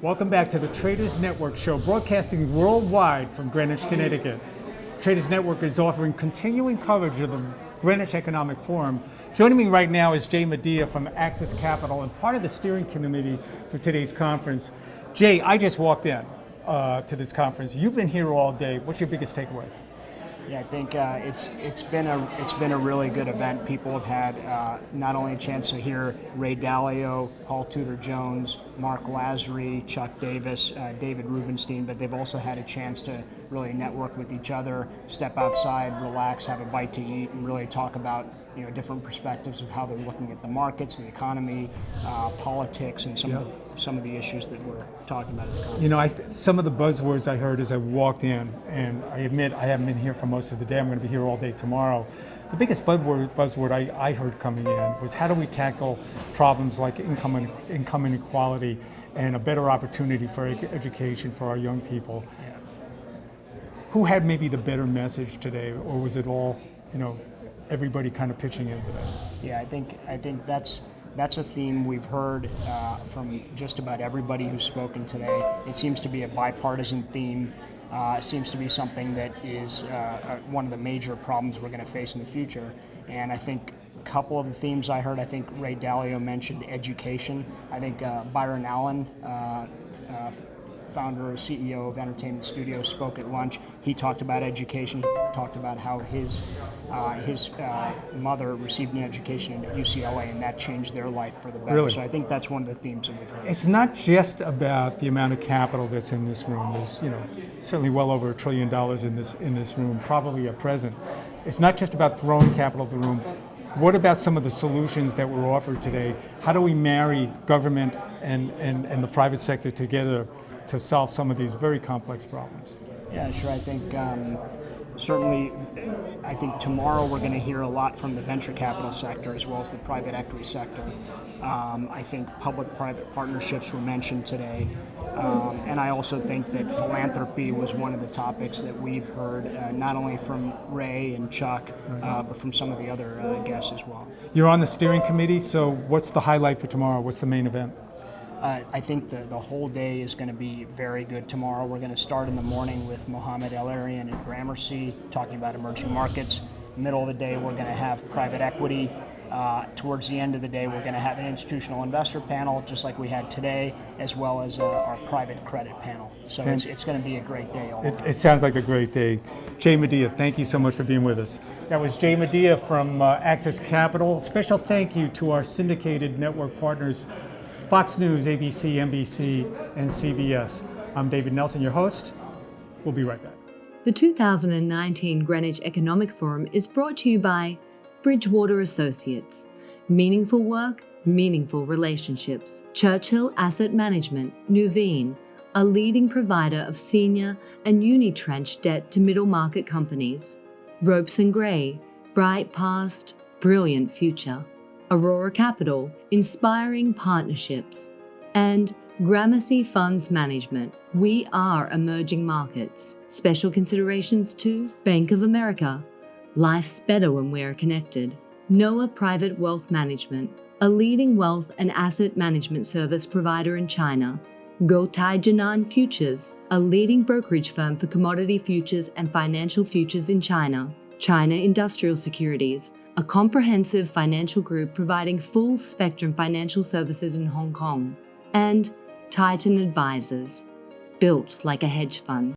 Welcome back to the Traders Network show, broadcasting worldwide from Greenwich, Connecticut. Traders Network is offering continuing coverage of the Greenwich Economic Forum. Joining me right now is Jay Madia from Access Capital and part of the steering committee for today's conference. Jay, I just walked in to this conference. You've been here all day. What's your biggest takeaway? Yeah, I think it's been a really good event. People have had not only a chance to hear Ray Dalio, Paul Tudor Jones, Mark Lazary, Chuck Davis, David Rubenstein, but they've also had a chance to really network with each other, step outside, relax, have a bite to eat, and really talk about different perspectives of how they're looking at the markets, the economy, politics, and some of the issues that we're talking about at the conference. Some of the buzzwords I heard as I walked in, and I admit I haven't been here for most of the day. I'm going to be here all day tomorrow. The biggest buzzword I heard coming in was how do we tackle problems like income inequality and a better opportunity for education for our young people. Yeah. Who had maybe the better message today, or was it all, everybody kind of pitching into that? Yeah, I think that's a theme we've heard from just about everybody who's spoken today. It seems to be a bipartisan theme. It seems to be something that is one of the major problems we're going to face in the future. And I think a couple of the themes I heard, I think Ray Dalio mentioned education. I think Byron Allen, founder and CEO of Entertainment Studios, spoke at lunch. He talked about education. He talked about how his mother received an education at UCLA, and that changed their life for the better. Really? So I think that's one of the themes that we've heard. It's not just about the amount of capital that's in this room. There's certainly well over $1 trillion in this room, probably at present. It's not just about throwing capital at the room. What about some of the solutions that were offered today? How do we marry government and the private sector together to solve some of these very complex problems? Yeah, sure. I think certainly, I think tomorrow we're going to hear a lot from the venture capital sector as well as the private equity sector. I think public-private partnerships were mentioned today. And I also think that philanthropy was one of the topics that we've heard, not only from Ray and Chuck, but from some of the other guests as well. You're on the steering committee, so what's the highlight for tomorrow? What's the main event? I think the whole day is going to be very good tomorrow. We're going to start in the morning with Mohammed El-Arian and Gramercy talking about emerging markets. Middle of the day, we're going to have private equity. Towards the end of the day, we're going to have an institutional investor panel, just like we had today, as well as our private credit panel. So it's going to be a great day all around. It sounds like a great day. Jay Madia, thank you so much for being with us. That was Jay Madia from Access Capital. Special thank you to our syndicated network partners, Fox News, ABC, NBC, and CBS. I'm David Nelson, your host. We'll be right back. The 2019 Greenwich Economic Forum is brought to you by Bridgewater Associates. Meaningful work, meaningful relationships. Churchill Asset Management, Nuveen, a leading provider of senior and unitranche debt to middle market companies. Ropes & Gray, bright past, brilliant future. Aurora Capital, inspiring partnerships. And Gramercy Funds Management, we are emerging markets. Special considerations to Bank of America. Life's better when we're connected. Noah Private Wealth Management, a leading wealth and asset management service provider in China. Guotai Jinan Futures, a leading brokerage firm for commodity futures and financial futures in China. China Industrial Securities, a comprehensive financial group providing full-spectrum financial services in Hong Kong. And Titan Advisors, built like a hedge fund.